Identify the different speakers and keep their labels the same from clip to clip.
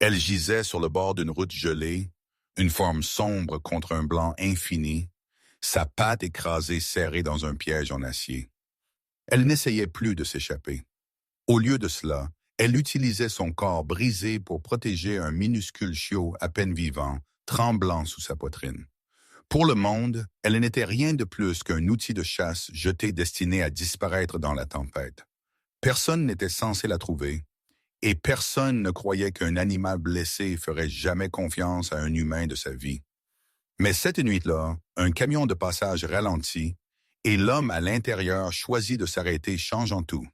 Speaker 1: Elle gisait sur le bord d'une route gelée, une forme sombre contre un blanc infini, sa patte écrasée serrée dans un piège en acier. Elle n'essayait plus de s'échapper. Au lieu de cela, elle utilisait son corps brisé pour protéger un minuscule chiot à peine vivant, tremblant sous sa poitrine. Pour le monde, elle n'était rien de plus qu'un outil de chasse jeté destiné à disparaître dans la tempête. Personne n'était censé la trouver, et personne ne croyait qu'un animal blessé ferait jamais confiance à un humain de sa vie. Mais cette nuit-là, un camion de passage ralentit, et l'homme à l'intérieur choisit de s'arrêter, changeant tout.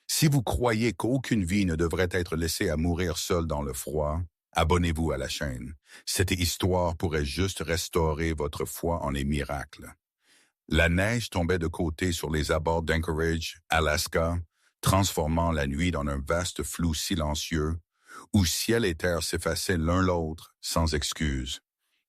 Speaker 1: Si vous croyez qu'aucune vie ne devrait être laissée à mourir seule dans le froid, abonnez-vous à la chaîne. Cette histoire pourrait juste restaurer votre foi en les miracles. La neige tombait de côté sur les abords d'Anchorage, Alaska, transformant la nuit en un vaste flou silencieux, où ciel et terre s'effaçaient l'un l'autre sans excuse.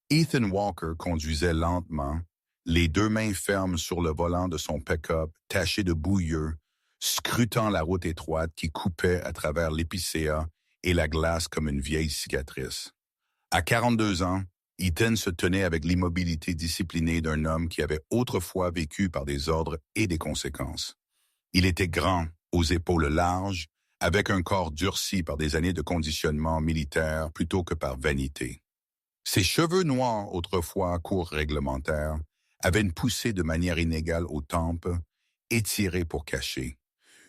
Speaker 1: Ethan Walker conduisait lentement, les deux mains fermes sur le volant de son pick-up taché de bouilleux, scrutant la route étroite qui coupait à travers l'épicéa et la glace comme une vieille cicatrice. À 42 ans, Ethan se tenait avec l'immobilité disciplinée d'un homme qui avait autrefois vécu par des ordres et des conséquences. Il était grand, aux épaules larges, avec un corps durci par des années de conditionnement militaire plutôt que par vanité. Ses cheveux noirs, autrefois courts réglementaires, avaient une poussée de manière inégale aux tempes, étirées pour cacher.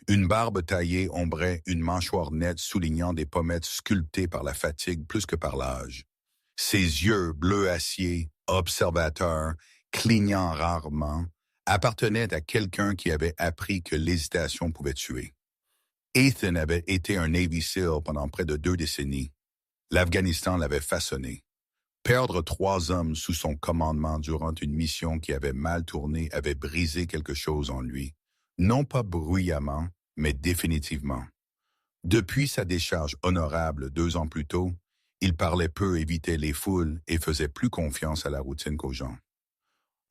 Speaker 1: Une barbe taillée ombrait une mâchoire nette soulignant des pommettes sculptées par la fatigue plus que par l'âge. Ses yeux bleu acier, observateurs, clignant rarement, appartenaient à quelqu'un qui avait appris que l'hésitation pouvait tuer. Ethan avait été un Navy SEAL pendant près de 2 décennies. L'Afghanistan l'avait façonné. Perdre 3 hommes sous son commandement durant une mission qui avait mal tourné avait brisé quelque chose en lui. Non pas bruyamment, mais définitivement. Depuis sa décharge honorable 2 ans plus tôt, il parlait peu, évitait les foules et faisait plus confiance à la routine qu'aux gens.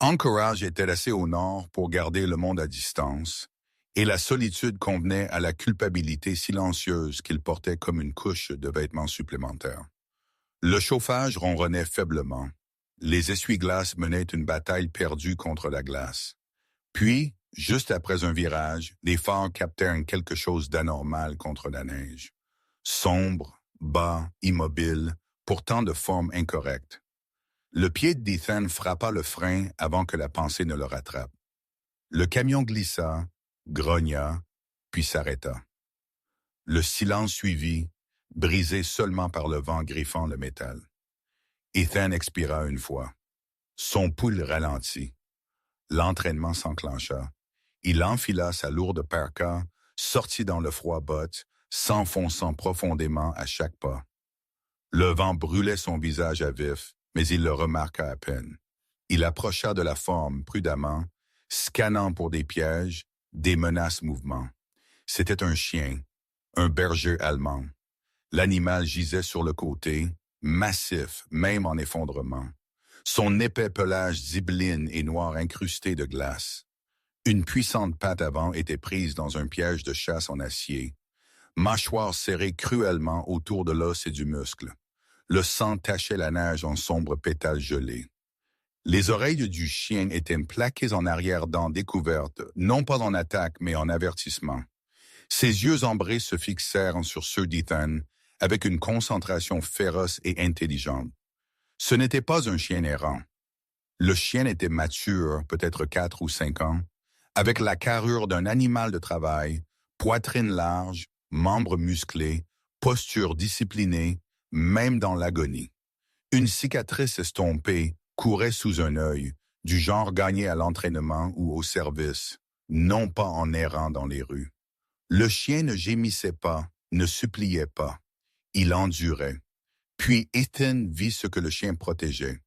Speaker 1: Anchorage était assez au nord pour garder le monde à distance, et la solitude convenait à la culpabilité silencieuse qu'il portait comme une couche de vêtements supplémentaires. Le chauffage ronronnait faiblement. Les essuie-glaces menaient une bataille perdue contre la glace. Puis, juste après un virage, les phares captèrent quelque chose d'anormal contre la neige. Sombre, bas, immobile, pourtant de forme incorrecte. Le pied d'Ethan frappa le frein avant que la pensée ne le rattrape. Le camion glissa, grogna, puis s'arrêta. Le silence suivit, brisé seulement par le vent griffant le métal. Ethan expira une fois. Son pouls ralentit. L'entraînement s'enclencha. Il enfila sa lourde parka, sortit dans le froid botte, s'enfonçant profondément à chaque pas. Le vent brûlait son visage à vif, mais il le remarqua à peine. Il approcha de la forme prudemment, scannant pour des pièges, des menaces mouvements. C'était un chien, un berger allemand. L'animal gisait sur le côté, massif, même en effondrement. Son épais pelage zibeline et noir incrusté de glace. Une puissante patte avant était prise dans un piège de chasse en acier. Mâchoire serrée cruellement autour de l'os et du muscle. Le sang tachait la neige en sombres pétales gelés. Les oreilles du chien étaient plaquées en arrière-dents découvertes, non pas en attaque, mais en avertissement. Ses yeux ambrés se fixèrent sur ceux d'Ethan, avec une concentration féroce et intelligente. Ce n'était pas un chien errant. Le chien était mature, peut-être 4 ou 5 ans, avec la carrure d'un animal de travail, poitrine large, membres musclés, posture disciplinée, même dans l'agonie. Une cicatrice estompée courait sous un œil, du genre gagné à l'entraînement ou au service, non pas en errant dans les rues. Le chien ne gémissait pas, ne suppliait pas. Il endurait. Puis Ethan vit ce que le chien protégeait.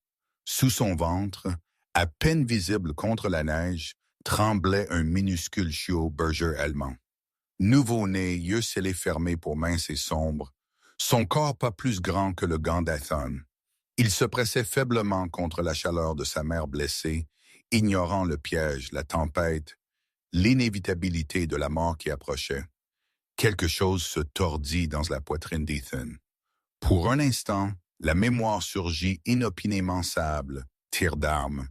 Speaker 1: Sous son ventre, à peine visible contre la neige, tremblait un minuscule chiot berger allemand. Nouveau-né, yeux scellés fermés pour mince et sombre, son corps pas plus grand que le gant d'Ethan. Il se pressait faiblement contre la chaleur de sa mère blessée, ignorant le piège, la tempête, l'inévitabilité de la mort qui approchait. Quelque chose se tordit dans la poitrine d'Ethan. Pour un instant, la mémoire surgit inopinément sable, tir d'arme,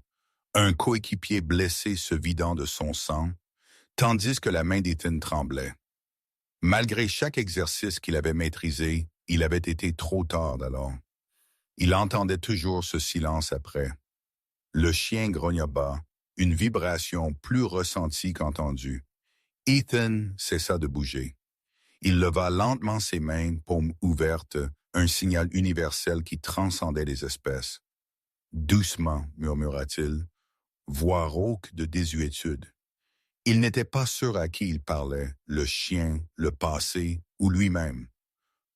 Speaker 1: un coéquipier blessé se vidant de son sang, tandis que la main d'Ethan tremblait. Malgré chaque exercice qu'il avait maîtrisé, il avait été trop tard alors. Il entendait toujours ce silence après. Le chien grogna bas, une vibration plus ressentie qu'entendue. Ethan cessa de bouger. Il leva lentement ses mains, paumes ouvertes, un signal universel qui transcendait les espèces. « Doucement », murmura-t-il, voix rauque de désuétude. Il n'était pas sûr à qui il parlait, le chien, le passé ou lui-même.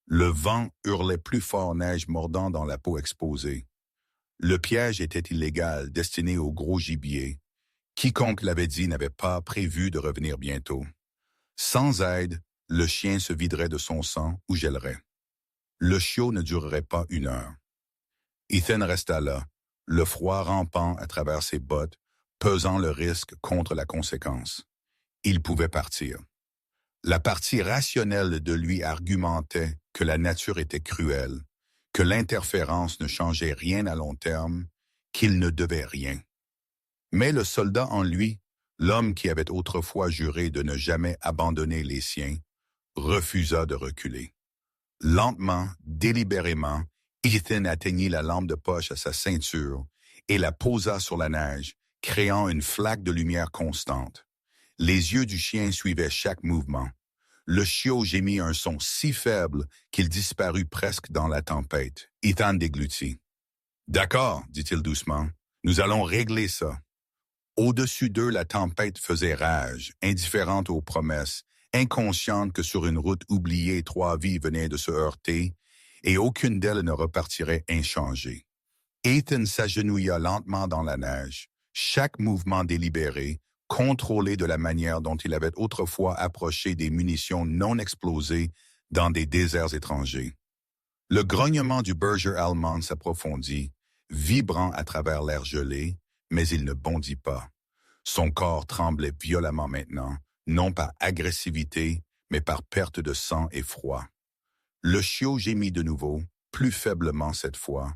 Speaker 1: Le vent hurlait plus fort, neige mordant dans la peau exposée. Le piège était illégal, destiné au gros gibier. Quiconque l'avait dit n'avait pas prévu de revenir bientôt. Sans aide, le chien se viderait de son sang ou gèlerait. Le chiot ne durerait pas 1 heure. Ethan resta là, le froid rampant à travers ses bottes, pesant le risque contre la conséquence. Il pouvait partir. La partie rationnelle de lui argumentait que la nature était cruelle, que l'interférence ne changeait rien à long terme, qu'il ne devait rien. Mais le soldat en lui, l'homme qui avait autrefois juré de ne jamais abandonner les siens, refusa de reculer. Lentement, délibérément, Ethan atteignit la lampe de poche à sa ceinture et la posa sur la neige, créant une flaque de lumière constante. Les yeux du chien suivaient chaque mouvement. Le chiot gémit un son si faible qu'il disparut presque dans la tempête. Ethan déglutit. « D'accord, dit-il doucement, nous allons régler ça. » Au-dessus d'eux, la tempête faisait rage, indifférente aux promesses, inconsciente que sur une route oubliée, 3 vies venaient de se heurter, et aucune d'elles ne repartirait inchangée. Ethan s'agenouilla lentement dans la neige, chaque mouvement délibéré, contrôlé de la manière dont il avait autrefois approché des munitions non explosées dans des déserts étrangers. Le grognement du berger allemand s'approfondit, vibrant à travers l'air gelé, mais il ne bondit pas. Son corps tremblait violemment maintenant, non par agressivité, mais par perte de sang et froid. Le chiot gémit de nouveau, plus faiblement cette fois,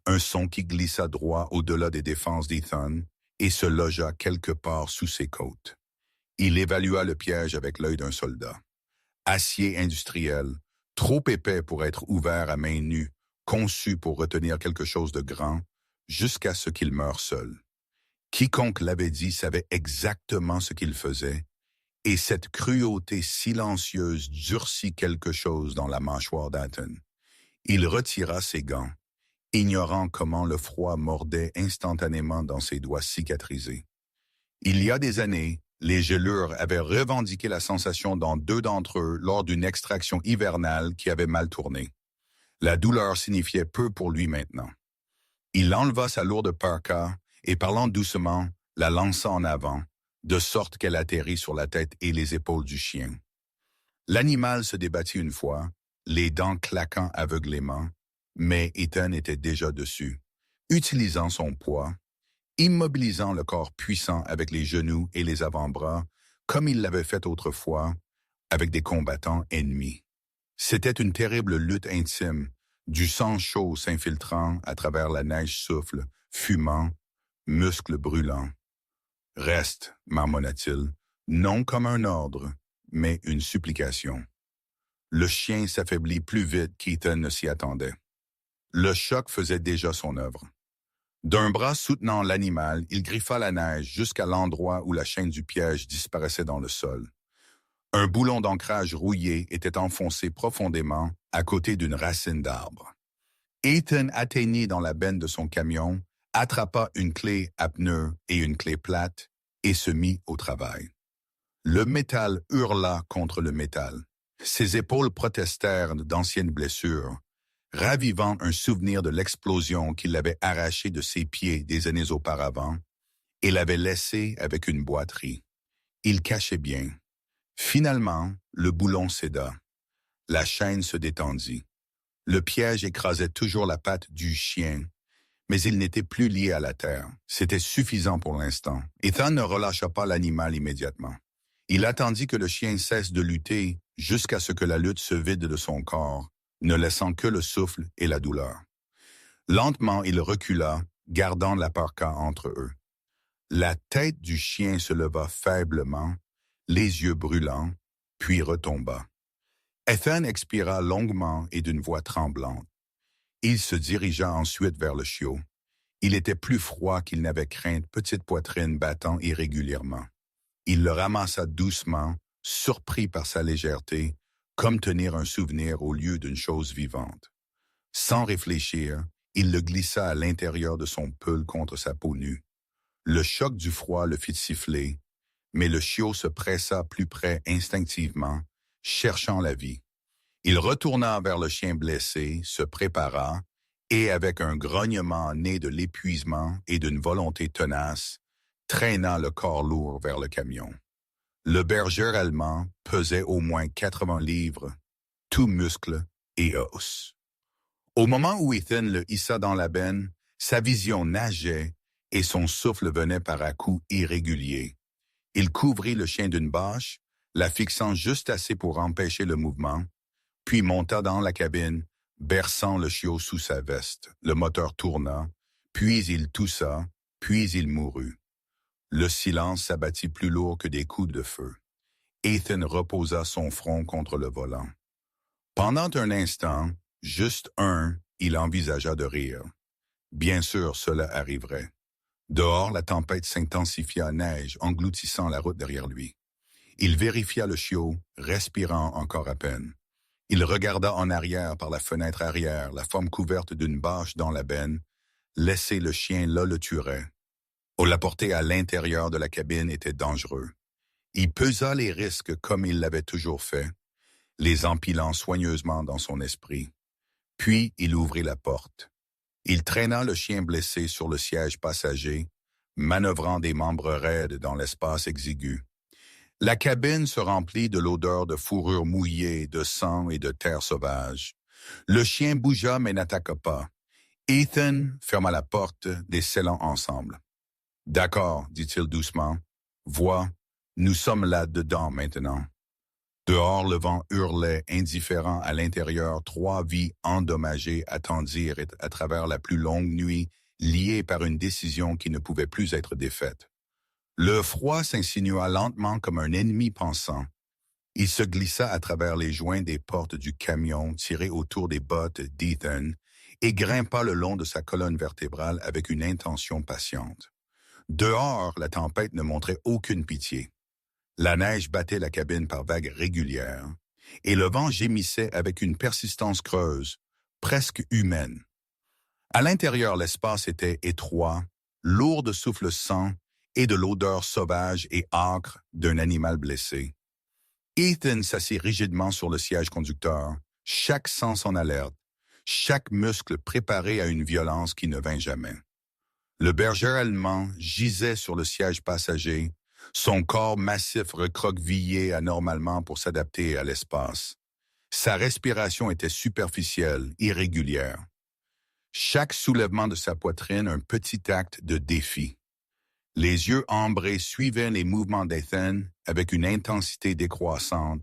Speaker 1: un son qui glissa droit au-delà des défenses d'Ethan et se logea quelque part sous ses côtes. Il évalua le piège avec l'œil d'un soldat. Acier industriel, trop épais pour être ouvert à main nue, conçu pour retenir quelque chose de grand, jusqu'à ce qu'il meure seul. Quiconque l'avait dit savait exactement ce qu'il faisait, et cette cruauté silencieuse durcit quelque chose dans la mâchoire d'Ethan. Il retira ses gants, ignorant comment le froid mordait instantanément dans ses doigts cicatrisés. Il y a des années, les gelures avaient revendiqué la sensation dans 2 d'entre eux lors d'une extraction hivernale qui avait mal tourné. La douleur signifiait peu pour lui maintenant. Il enleva sa lourde parka et, parlant doucement, la lança en avant, de sorte qu'elle atterrit sur la tête et les épaules du chien. L'animal se débattit une fois, les dents claquant aveuglément, mais Ethan était déjà dessus, utilisant son poids, immobilisant le corps puissant avec les genoux et les avant-bras, comme il l'avait fait autrefois, avec des combattants ennemis. C'était une terrible lutte intime, du sang chaud s'infiltrant à travers la neige souffle, fumant, muscles brûlants. « Reste, marmonna-t-il, non comme un ordre, mais une supplication. » Le chien s'affaiblit plus vite qu'Ethan ne s'y attendait. Le choc faisait déjà son œuvre. D'un bras soutenant l'animal, il griffa la neige jusqu'à l'endroit où la chaîne du piège disparaissait dans le sol. Un boulon d'ancrage rouillé était enfoncé profondément à côté d'une racine d'arbre. Ethan atteignit dans la benne de son camion, attrapa une clé à pneu et une clé plate et se mit au travail. Le métal hurla contre le métal. Ses épaules protestèrent d'anciennes blessures, ravivant un souvenir de l'explosion qui l'avait arraché de ses pieds des années auparavant et l'avait laissé avec une boiterie. Il cachait bien. Finalement, le boulon céda. La chaîne se détendit. Le piège écrasait toujours la patte du chien, mais il n'était plus lié à la terre. C'était suffisant pour l'instant. Ethan ne relâcha pas l'animal immédiatement. Il attendit que le chien cesse de lutter jusqu'à ce que la lutte se vide de son corps, ne laissant que le souffle et la douleur. Lentement, il recula, gardant la parka entre eux. La tête du chien se leva faiblement, les yeux brûlants, puis retomba. Ethan expira longuement et d'une voix tremblante. Il se dirigea ensuite vers le chiot. Il était plus froid qu'il n'avait craint, petite poitrine battant irrégulièrement. Il le ramassa doucement, surpris par sa légèreté, comme tenir un souvenir au lieu d'une chose vivante. Sans réfléchir, il le glissa à l'intérieur de son pull contre sa peau nue. Le choc du froid le fit siffler, mais le chiot se pressa plus près instinctivement, cherchant la vie. Il retourna vers le chien blessé, se prépara, et avec un grognement né de l'épuisement et d'une volonté tenace, traîna le corps lourd vers le camion. Le berger allemand pesait au moins 80 livres, tout muscle et os. Au moment où Ethan le hissa dans la benne, sa vision nageait et son souffle venait par à-coups irréguliers. Il couvrit le chien d'une bâche, la fixant juste assez pour empêcher le mouvement, puis monta dans la cabine, berçant le chiot sous sa veste. Le moteur tourna, puis il toussa, puis il mourut. Le silence s'abattit plus lourd que des coups de feu. Ethan reposa son front contre le volant. Pendant un instant, juste un, il envisagea de rire. Bien sûr, cela arriverait. Dehors, la tempête s'intensifia à neige, engloutissant la route derrière lui. Il vérifia le chiot, respirant encore à peine. Il regarda en arrière par la fenêtre arrière, la forme couverte d'une bâche dans la benne. Laisser le chien là le tuerait. La porter à l'intérieur de la cabine était dangereux. Il pesa les risques comme il l'avait toujours fait, les empilant soigneusement dans son esprit. Puis il ouvrit la porte. Il traîna le chien blessé sur le siège passager, manœuvrant des membres raides dans l'espace exigu. La cabine se remplit de l'odeur de fourrure mouillée, de sang et de terre sauvage. Le chien bougea mais n'attaqua pas. Ethan ferma la porte, les scellant ensemble. « D'accord, dit-il doucement. Vois, nous sommes là-dedans maintenant. » Dehors, le vent hurlait, indifférent à l'intérieur, 3 vies endommagées attendirent à travers la plus longue nuit, liées par une décision qui ne pouvait plus être défaite. Le froid s'insinua lentement comme un ennemi pensant. Il se glissa à travers les joints des portes du camion tiré autour des bottes d'Ethan et grimpa le long de sa colonne vertébrale avec une intention patiente. Dehors, la tempête ne montrait aucune pitié. La neige battait la cabine par vagues régulières, et le vent gémissait avec une persistance creuse, presque humaine. À l'intérieur, l'espace était étroit, lourd de souffle sang et de l'odeur sauvage et âcre d'un animal blessé. Ethan s'assit rigidement sur le siège conducteur, chaque sens en alerte, chaque muscle préparé à une violence qui ne vint jamais. Le berger allemand gisait sur le siège passager, son corps massif recroquevillé anormalement pour s'adapter à l'espace. Sa respiration était superficielle, irrégulière. Chaque soulèvement de sa poitrine un petit acte de défi. Les yeux ambrés suivaient les mouvements d'Ethan avec une intensité décroissante,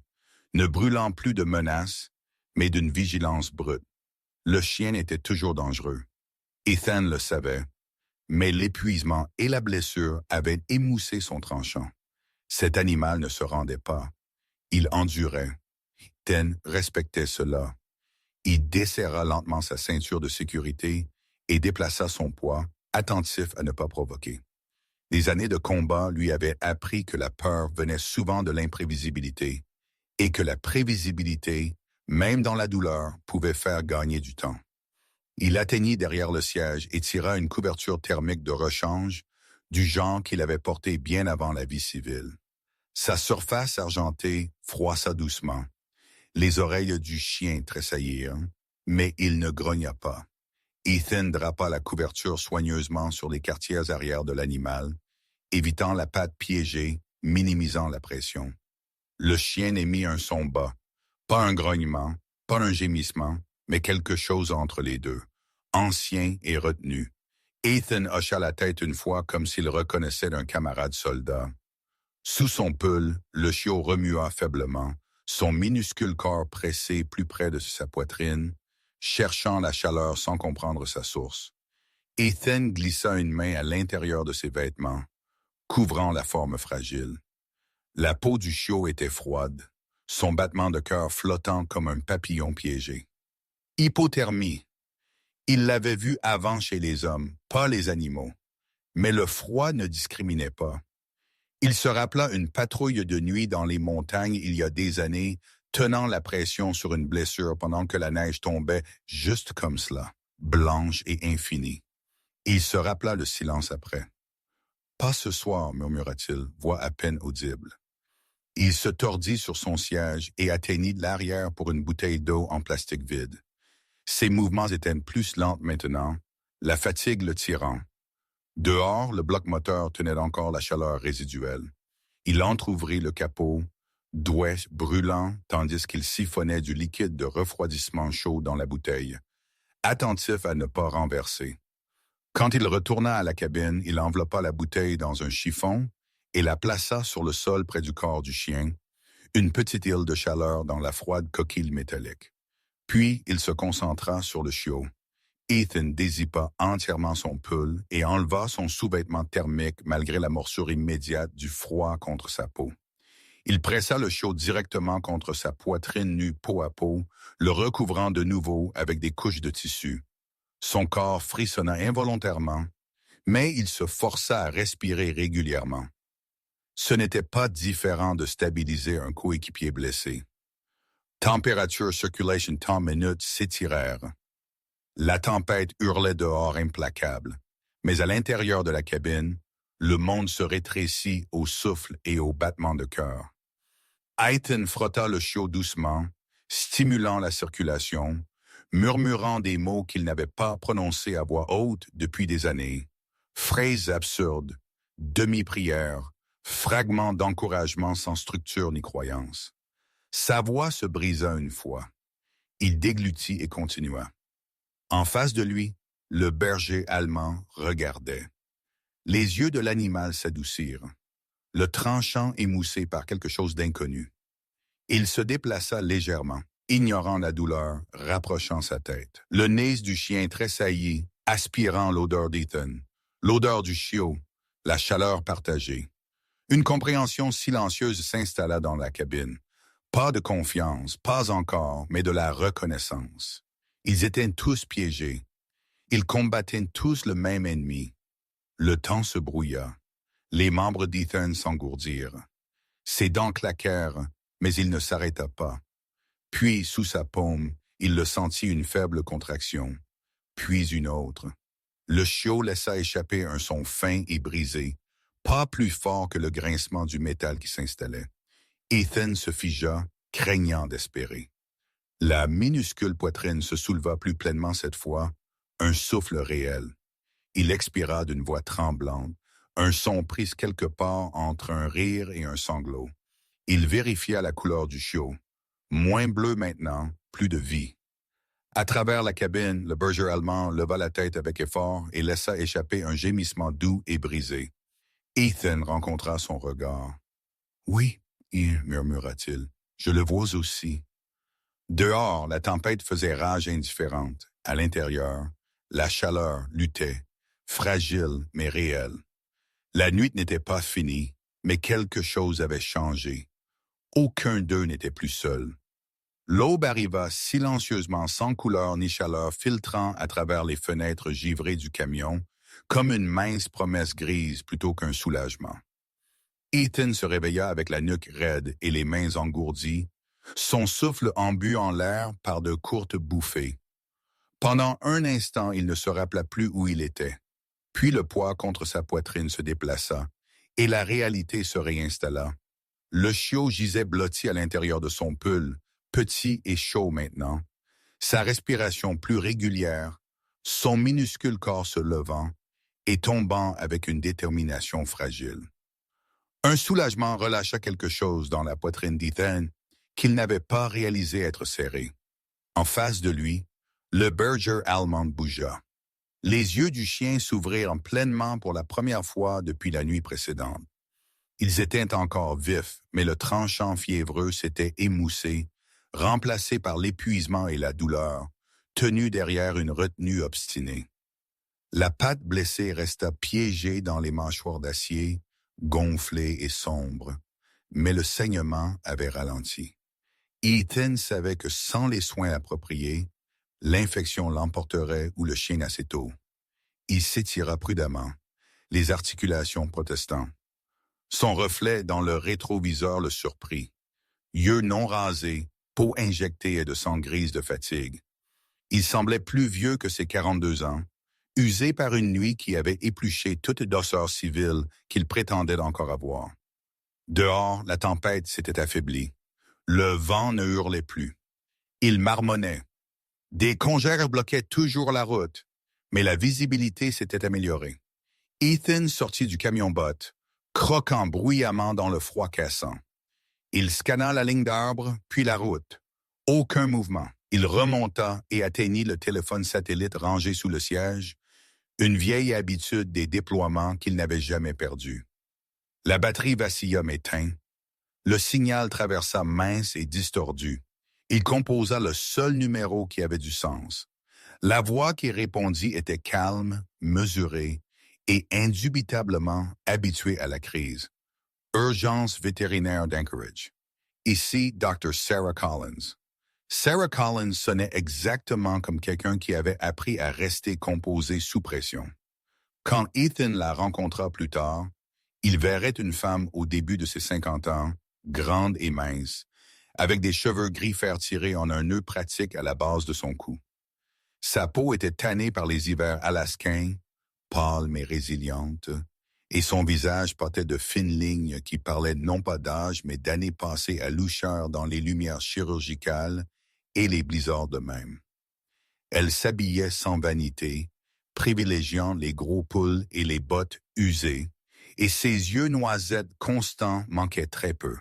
Speaker 1: ne brûlant plus de menaces, mais d'une vigilance brute. Le chien était toujours dangereux. Ethan le savait. Mais l'épuisement et la blessure avaient émoussé son tranchant. Cet animal ne se rendait pas. Il endurait. Ethan respectait cela. Il desserra lentement sa ceinture de sécurité et déplaça son poids, attentif à ne pas provoquer. Les années de combat lui avaient appris que la peur venait souvent de l'imprévisibilité et que la prévisibilité, même dans la douleur, pouvait faire gagner du temps. Il atteignit derrière le siège et tira une couverture thermique de rechange du genre qu'il avait porté bien avant la vie civile. Sa surface argentée froissa doucement. Les oreilles du chien tressaillirent, mais il ne grogna pas. Ethan drapa la couverture soigneusement sur les quartiers arrière de l'animal, évitant la patte piégée, minimisant la pression. Le chien émit un son bas, pas un grognement, pas un gémissement, mais quelque chose entre les deux, ancien et retenu. Ethan hocha la tête une fois comme s'il reconnaissait un camarade soldat. Sous son pull, le chiot remua faiblement, son minuscule corps pressé plus près de sa poitrine, cherchant la chaleur sans comprendre sa source. Ethan glissa une main à l'intérieur de ses vêtements, couvrant la forme fragile. La peau du chiot était froide, son battement de cœur flottant comme un papillon piégé. Hypothermie. Il l'avait vu avant chez les hommes, pas les animaux. Mais le froid ne discriminait pas. Il se rappela une patrouille de nuit dans les montagnes il y a des années, tenant la pression sur une blessure pendant que la neige tombait juste comme cela, blanche et infinie. Il se rappela le silence après. « Pas ce soir », murmura-t-il, voix à peine audible. Il se tordit sur son siège et atteignit l'arrière pour une bouteille d'eau en plastique vide. Ses mouvements étaient plus lents maintenant, la fatigue le tirant. Dehors, le bloc moteur tenait encore la chaleur résiduelle. Il entr'ouvrit le capot, douet, brûlant, tandis qu'il siphonnait du liquide de refroidissement chaud dans la bouteille, attentif à ne pas renverser. Quand il retourna à la cabine, il enveloppa la bouteille dans un chiffon et la plaça sur le sol près du corps du chien, une petite île de chaleur dans la froide coquille métallique. Puis, il se concentra sur le chiot. Ethan dézippa entièrement son pull et enleva son sous-vêtement thermique malgré la morsure immédiate du froid contre sa peau. Il pressa le chiot directement contre sa poitrine nue peau à peau, le recouvrant de nouveau avec des couches de tissu. Son corps frissonna involontairement, mais il se força à respirer régulièrement. Ce n'était pas différent de stabiliser un coéquipier blessé. Température, circulation, temps, minutes s'étirèrent. La tempête hurlait dehors implacable, mais à l'intérieur de la cabine, le monde se rétrécit au souffle et au battement de cœur. Ethan frotta le chiot doucement, stimulant la circulation, murmurant des mots qu'il n'avait pas prononcés à voix haute depuis des années, phrases absurdes, demi-prières, fragments d'encouragement sans structure ni croyance. Sa voix se brisa une fois. Il déglutit et continua. En face de lui, le berger allemand regardait. Les yeux de l'animal s'adoucirent, le tranchant émoussé par quelque chose d'inconnu. Il se déplaça légèrement, ignorant la douleur, rapprochant sa tête. Le nez du chien tressaillit, aspirant l'odeur d'Ethan, l'odeur du chiot, la chaleur partagée. Une compréhension silencieuse s'installa dans la cabine. Pas de confiance, pas encore, mais de la reconnaissance. Ils étaient tous piégés. Ils combattaient tous le même ennemi. Le temps se brouilla. Les membres d'Ethan s'engourdirent. Ses dents claquèrent, mais il ne s'arrêta pas. Puis, sous sa paume, il le sentit une faible contraction. Puis une autre. Le chiot laissa échapper un son fin et brisé, pas plus fort que le grincement du métal qui s'installait. Ethan se figea, craignant d'espérer. La minuscule poitrine se souleva plus pleinement cette fois, un souffle réel. Il expira d'une voix tremblante, un son pris quelque part entre un rire et un sanglot. Il vérifia la couleur du chiot. Moins bleu maintenant, plus de vie. À travers la cabine, le berger allemand leva la tête avec effort et laissa échapper un gémissement doux et brisé. Ethan rencontra son regard. « Oui, murmura-t-il, je le vois aussi. » Dehors, la tempête faisait rage indifférente. À l'intérieur, la chaleur luttait, fragile mais réelle. La nuit n'était pas finie, mais quelque chose avait changé. Aucun d'eux n'était plus seul. L'aube arriva silencieusement sans couleur ni chaleur filtrant à travers les fenêtres givrées du camion, comme une mince promesse grise plutôt qu'un soulagement. Ethan se réveilla avec la nuque raide et les mains engourdies, son souffle embu en l'air par de courtes bouffées. Pendant un instant, il ne se rappela plus où il était. Puis le poids contre sa poitrine se déplaça, et la réalité se réinstalla. Le chiot gisait blotti à l'intérieur de son pull, petit et chaud maintenant, sa respiration plus régulière, son minuscule corps se levant et tombant avec une détermination fragile. Un soulagement relâcha quelque chose dans la poitrine d'Ethan qu'il n'avait pas réalisé être serré. En face de lui, le berger allemand bougea. Les yeux du chien s'ouvrirent pleinement pour la première fois depuis la nuit précédente. Ils étaient encore vifs, mais le tranchant fiévreux s'était émoussé, remplacé par l'épuisement et la douleur, tenu derrière une retenue obstinée. La patte blessée resta piégée dans les mâchoires d'acier, gonflée et sombre, mais le saignement avait ralenti. Ethan savait que sans les soins appropriés, l'infection l'emporterait ou le chien assez tôt. Il s'étira prudemment, les articulations protestant. Son reflet dans le rétroviseur le surprit. Yeux non rasés, peau injectée et de sang grise de fatigue. Il semblait plus vieux que ses 42 ans, usé par une nuit qui avait épluché toute dosseur civile qu'il prétendait encore avoir. Dehors, la tempête s'était affaiblie. Le vent ne hurlait plus. Il marmonnait. Des congères bloquaient toujours la route, mais la visibilité s'était améliorée. Ethan sortit du camion-botte, croquant bruyamment dans le froid cassant. Il scanna la ligne d'arbres, puis la route. Aucun mouvement. Il remonta et atteignit le téléphone satellite rangé sous le siège, une vieille habitude des déploiements qu'il n'avait jamais perdue. La batterie vacilla mais tint. Le signal traversa mince et distordu. Il composa le seul numéro qui avait du sens. La voix qui répondit était calme, mesurée et indubitablement habituée à la crise. Urgence vétérinaire d'Anchorage. Ici, Dr. Sarah Collins. Sarah Collins sonnait exactement comme quelqu'un qui avait appris à rester composé sous pression. Quand Ethan la rencontra plus tard, il verrait une femme au début de ses 50 ans, grande et mince, avec des cheveux gris fer tirés en un nœud pratique à la base de son cou. Sa peau était tannée par les hivers alascains, pâle mais résiliente, et son visage portait de fines lignes qui parlaient non pas d'âge, mais d'années passées à loucheur dans les lumières chirurgicales et les blizzards de même. Elle s'habillait sans vanité, privilégiant les gros pulls et les bottes usées, et ses yeux noisettes constants manquaient très peu.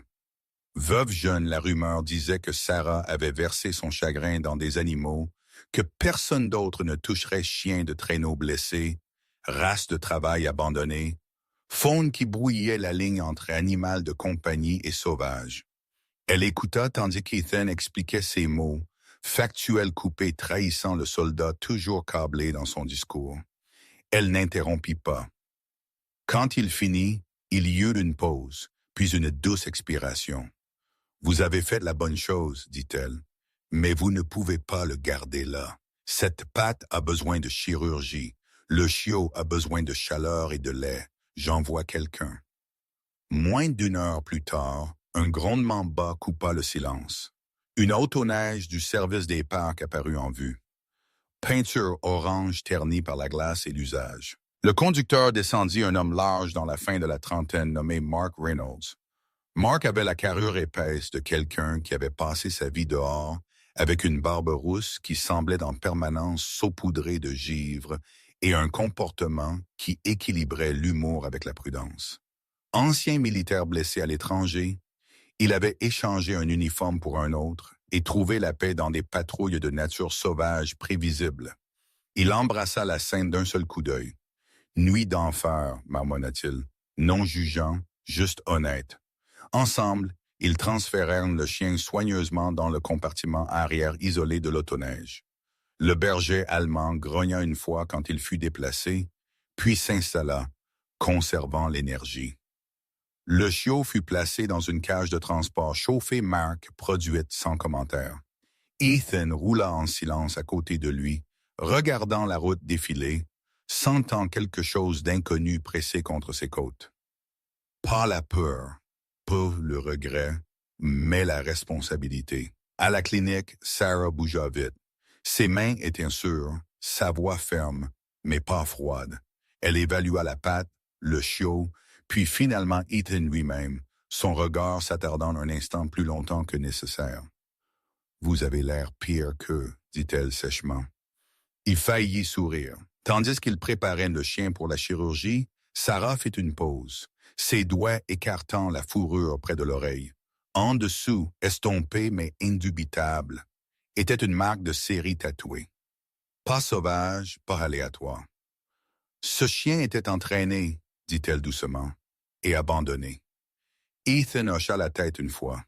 Speaker 1: Veuve jeune, la rumeur disait que Sarah avait versé son chagrin dans des animaux, que personne d'autre ne toucherait chien de traîneau blessé, race de travail abandonnée, faune qui brouillait la ligne entre animal de compagnie et sauvage. Elle écouta tandis qu'Ethan expliquait ces mots, factuels coupés trahissant le soldat toujours câblé dans son discours. Elle n'interrompit pas. Quand il finit, il y eut une pause, puis une douce expiration. « Vous avez fait la bonne chose, dit-elle, mais vous ne pouvez pas le garder là. Cette patte a besoin de chirurgie. Le chiot a besoin de chaleur et de lait. J'envoie quelqu'un. » Moins d'une heure plus tard, un grondement bas coupa le silence. Une autoneige du service des parcs apparut en vue. Peinture orange ternie par la glace et l'usage. Le conducteur descendit un homme large dans la fin de la trentaine nommé Mark Reynolds. Mark avait la carrure épaisse de quelqu'un qui avait passé sa vie dehors avec une barbe rousse qui semblait en permanence saupoudrée de givre et un comportement qui équilibrait l'humour avec la prudence. Ancien militaire blessé à l'étranger, il avait échangé un uniforme pour un autre et trouvé la paix dans des patrouilles de nature sauvage prévisibles. Il embrassa la scène d'un seul coup d'œil. « Nuit d'enfer », marmonna-t-il, non jugeant, juste honnête. Ensemble, ils transférèrent le chien soigneusement dans le compartiment arrière isolé de l'autoneige. Le berger allemand grogna une fois quand il fut déplacé, puis s'installa, conservant l'énergie. Le chiot fut placé dans une cage de transport chauffée marque produite sans commentaire. Ethan roula en silence à côté de lui, regardant la route défiler, sentant quelque chose d'inconnu presser contre ses côtes. Pas la peur, pas le regret, mais la responsabilité. À la clinique, Sarah bougea vite. Ses mains étaient sûres, sa voix ferme, mais pas froide. Elle évalua la patte, le chiot, puis finalement Ethan lui-même, son regard s'attardant un instant plus longtemps que nécessaire. « Vous avez l'air pire qu'eux, » dit-elle sèchement. Il faillit sourire. Tandis qu'il préparait le chien pour la chirurgie, Sarah fit une pause, ses doigts écartant la fourrure près de l'oreille. En dessous, estompé mais indubitable, était une marque de série tatouée. Pas sauvage, pas aléatoire. « Ce chien était entraîné, dit-elle doucement, et abandonné. Ethan hocha la tête une fois.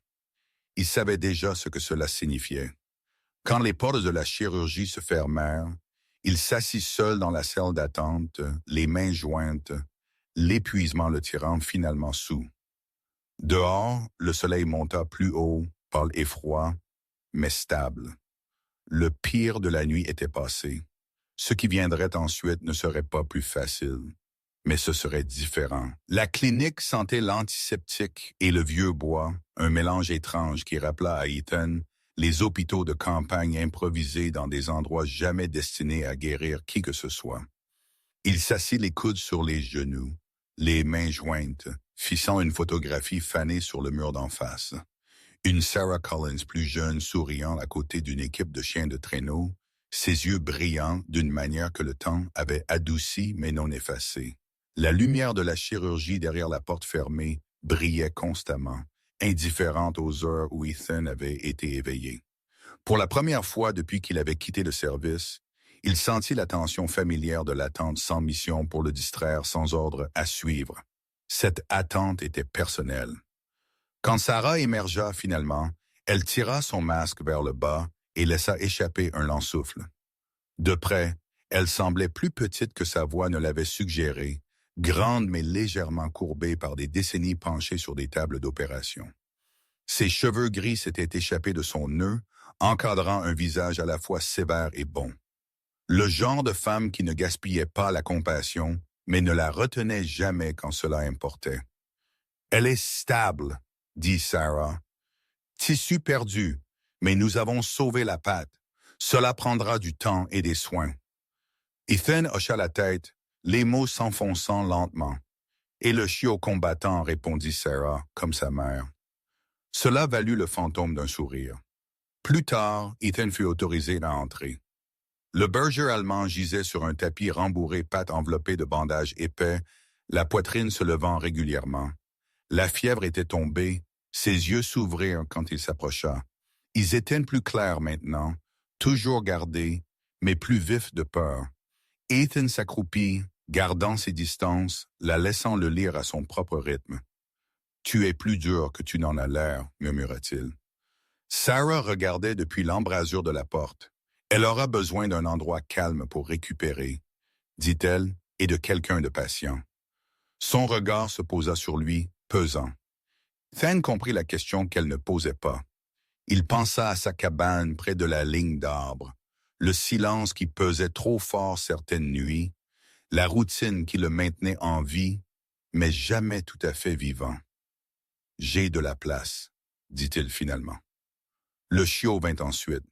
Speaker 1: Il savait déjà ce que cela signifiait. Quand les portes de la chirurgie se fermèrent, il s'assit seul dans la salle d'attente, les mains jointes, l'épuisement le tirant finalement sous. Dehors, le soleil monta plus haut, pâle et froid, mais stable. Le pire de la nuit était passé. Ce qui viendrait ensuite ne serait pas plus facile, mais ce serait différent. La clinique sentait l'antiseptique et le vieux bois, un mélange étrange qui rappela à Ethan les hôpitaux de campagne improvisés dans des endroits jamais destinés à guérir qui que ce soit. Il s'assit les coudes sur les genoux, les mains jointes, fixant une photographie fanée sur le mur d'en face. Une Sarah Collins plus jeune souriant à côté d'une équipe de chiens de traîneau, ses yeux brillants d'une manière que le temps avait adouci mais non effacé. La lumière de la chirurgie derrière la porte fermée brillait constamment, indifférente aux heures où Ethan avait été éveillé. Pour la première fois depuis qu'il avait quitté le service, il sentit la tension familière de l'attente sans mission pour le distraire, sans ordre à suivre. Cette attente était personnelle. Quand Sarah émergea finalement, elle tira son masque vers le bas et laissa échapper un lent souffle. De près, elle semblait plus petite que sa voix ne l'avait suggéré, grande mais légèrement courbée par des décennies penchées sur des tables d'opération. Ses cheveux gris s'étaient échappés de son nœud, encadrant un visage à la fois sévère et bon. Le genre de femme qui ne gaspillait pas la compassion, mais ne la retenait jamais quand cela importait. « Elle est stable », dit Sarah. « Tissu perdu, mais nous avons sauvé la patte. Cela prendra du temps et des soins. » Ethan hocha la tête, les mots s'enfonçant lentement. « Et le chiot combattant, » répondit Sarah, comme sa mère. Cela valut le fantôme d'un sourire. Plus tard, Ethan fut autorisé à entrer. Le berger allemand gisait sur un tapis rembourré, pattes enveloppées de bandages épais, la poitrine se levant régulièrement. La fièvre était tombée, ses yeux s'ouvrirent quand il s'approcha. Ils étaient plus clairs maintenant, toujours gardés, mais plus vifs de peur. Ethan s'accroupit, gardant ses distances, la laissant le lire à son propre rythme. « Tu es plus dur que tu n'en as l'air, » murmura-t-il. Sarah regardait depuis l'embrasure de la porte. « Elle aura besoin d'un endroit calme pour récupérer, » dit-elle, et de quelqu'un de patient. Son regard se posa sur lui, pesant. Ethan comprit la question qu'elle ne posait pas. Il pensa à sa cabane près de la ligne d'arbres, le silence qui pesait trop fort certaines nuits, la routine qui le maintenait en vie, mais jamais tout à fait vivant. « J'ai de la place, » dit-il finalement. Le chiot vint ensuite.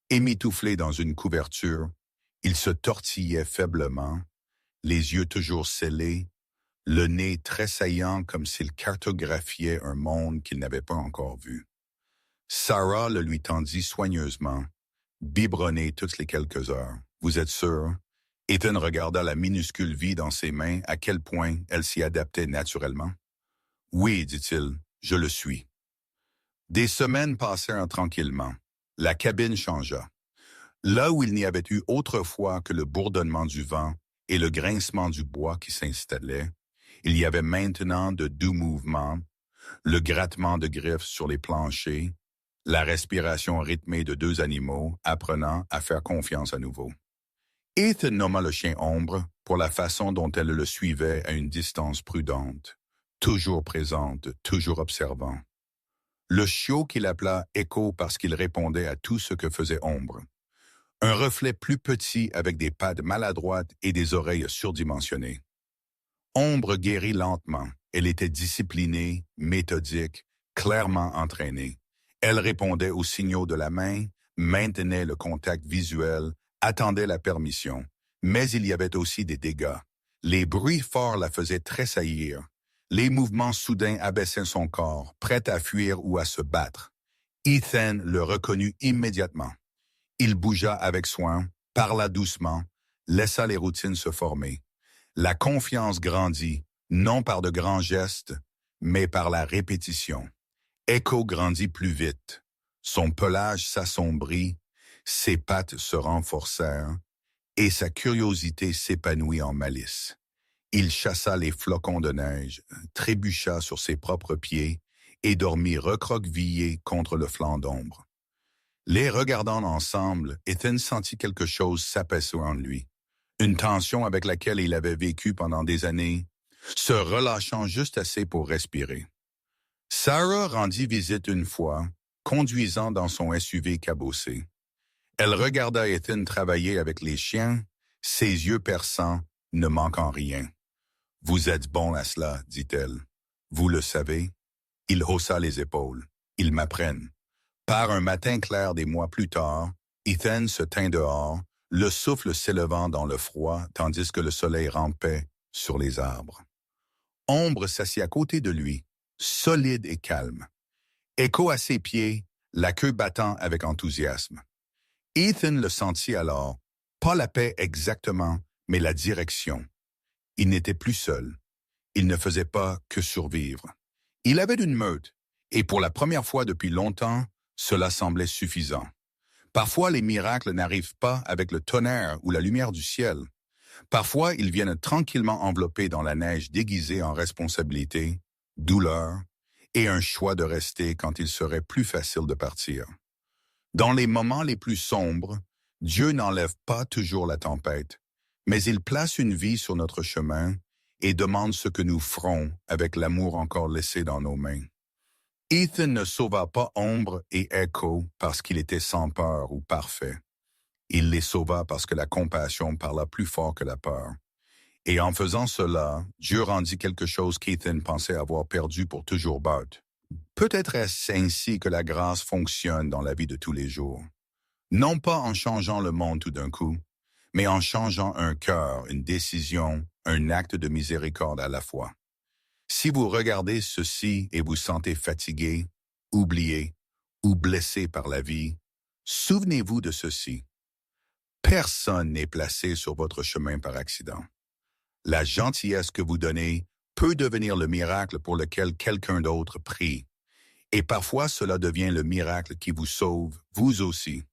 Speaker 1: Émitouflé dans une couverture, il se tortillait faiblement, les yeux toujours scellés, le nez tressaillant comme s'il cartographiait un monde qu'il n'avait pas encore vu. Sarah le lui tendit soigneusement, biberonné toutes les quelques heures. « Vous êtes sûr? » Ethan regarda la minuscule vie dans ses mains, à quel point elle s'y adaptait naturellement. « Oui, dit-il, je le suis. » Des semaines passèrent tranquillement. La cabine changea. Là où il n'y avait eu autrefois que le bourdonnement du vent et le grincement du bois qui s'installait, il y avait maintenant de doux mouvements, le grattement de griffes sur les planchers, la respiration rythmée de deux animaux apprenant à faire confiance à nouveau. Ethan nomma le chien Ombre pour la façon dont elle le suivait à une distance prudente, toujours présente, toujours observant. Le chiot qu'il appela Echo parce qu'il répondait à tout ce que faisait Ombre. Un reflet plus petit avec des pattes maladroites et des oreilles surdimensionnées. Ombre guérit lentement. Elle était disciplinée, méthodique, clairement entraînée. Elle répondait aux signaux de la main, maintenait le contact visuel, attendait la permission. Mais il y avait aussi des dégâts. Les bruits forts la faisaient tressaillir. Les mouvements soudains abaissaient son corps, prêt à fuir ou à se battre. Ethan le reconnut immédiatement. Il bougea avec soin, parla doucement, laissa les routines se former. La confiance grandit, non par de grands gestes, mais par la répétition. Echo grandit plus vite. Son pelage s'assombrit, ses pattes se renforcèrent, et sa curiosité s'épanouit en malice. Il chassa les flocons de neige, trébucha sur ses propres pieds et dormit recroquevillé contre le flanc d'ombre. Les regardant ensemble, Ethan sentit quelque chose s'apaisser en lui. Une tension avec laquelle il avait vécu pendant des années, se relâchant juste assez pour respirer. Sarah rendit visite une fois, conduisant dans son SUV cabossé. Elle regarda Ethan travailler avec les chiens, ses yeux perçants, ne manquant rien. « Vous êtes bon à cela, dit-elle. Vous le savez. » Il haussa les épaules. « Ils m'apprennent. » Par un matin clair des mois plus tard, Ethan se tint dehors, le souffle s'élevant dans le froid tandis que le soleil rampait sur les arbres. Ombre s'assit à côté de lui, solide et calme. Echo à ses pieds, la queue battant avec enthousiasme. Ethan le sentit alors, pas la paix exactement, mais la direction. Il n'était plus seul. Il ne faisait pas que survivre. Il avait une meute, et pour la première fois depuis longtemps, cela semblait suffisant. Parfois, les miracles n'arrivent pas avec le tonnerre ou la lumière du ciel. Parfois, ils viennent tranquillement enveloppés dans la neige déguisée en responsabilité, douleur et un choix de rester quand il serait plus facile de partir. Dans les moments les plus sombres, Dieu n'enlève pas toujours la tempête, mais il place une vie sur notre chemin et demande ce que nous ferons avec l'amour encore laissé dans nos mains. Ethan ne sauva pas Ombre et Echo parce qu'il était sans peur ou parfait. Il les sauva parce que la compassion parla plus fort que la peur. Et en faisant cela, Dieu rendit quelque chose qu'Ethan pensait avoir perdu pour toujours but. Peut-être est-ce ainsi que la grâce fonctionne dans la vie de tous les jours. Non pas en changeant le monde tout d'un coup, mais en changeant un cœur, une décision, un acte de miséricorde à la fois. Si vous regardez ceci et vous sentez fatigué, oublié ou blessé par la vie, souvenez-vous de ceci. Personne n'est placé sur votre chemin par accident. La gentillesse que vous donnez peut devenir le miracle pour lequel quelqu'un d'autre prie. Et parfois, cela devient le miracle qui vous sauve, vous aussi.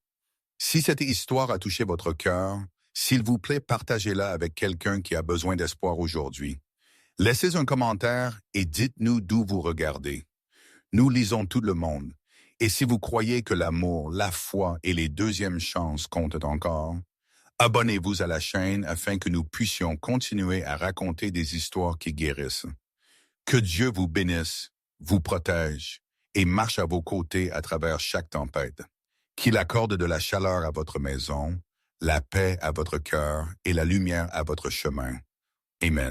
Speaker 1: Si cette histoire a touché votre cœur, s'il vous plaît, partagez-la avec quelqu'un qui a besoin d'espoir aujourd'hui. Laissez un commentaire et dites-nous d'où vous regardez. Nous lisons tout le monde. Et si vous croyez que l'amour, la foi et les deuxièmes chances comptent encore, abonnez-vous à la chaîne afin que nous puissions continuer à raconter des histoires qui guérissent. Que Dieu vous bénisse, vous protège et marche à vos côtés à travers chaque tempête. Qu'il accorde de la chaleur à votre maison, la paix à votre cœur et la lumière à votre chemin. Amen.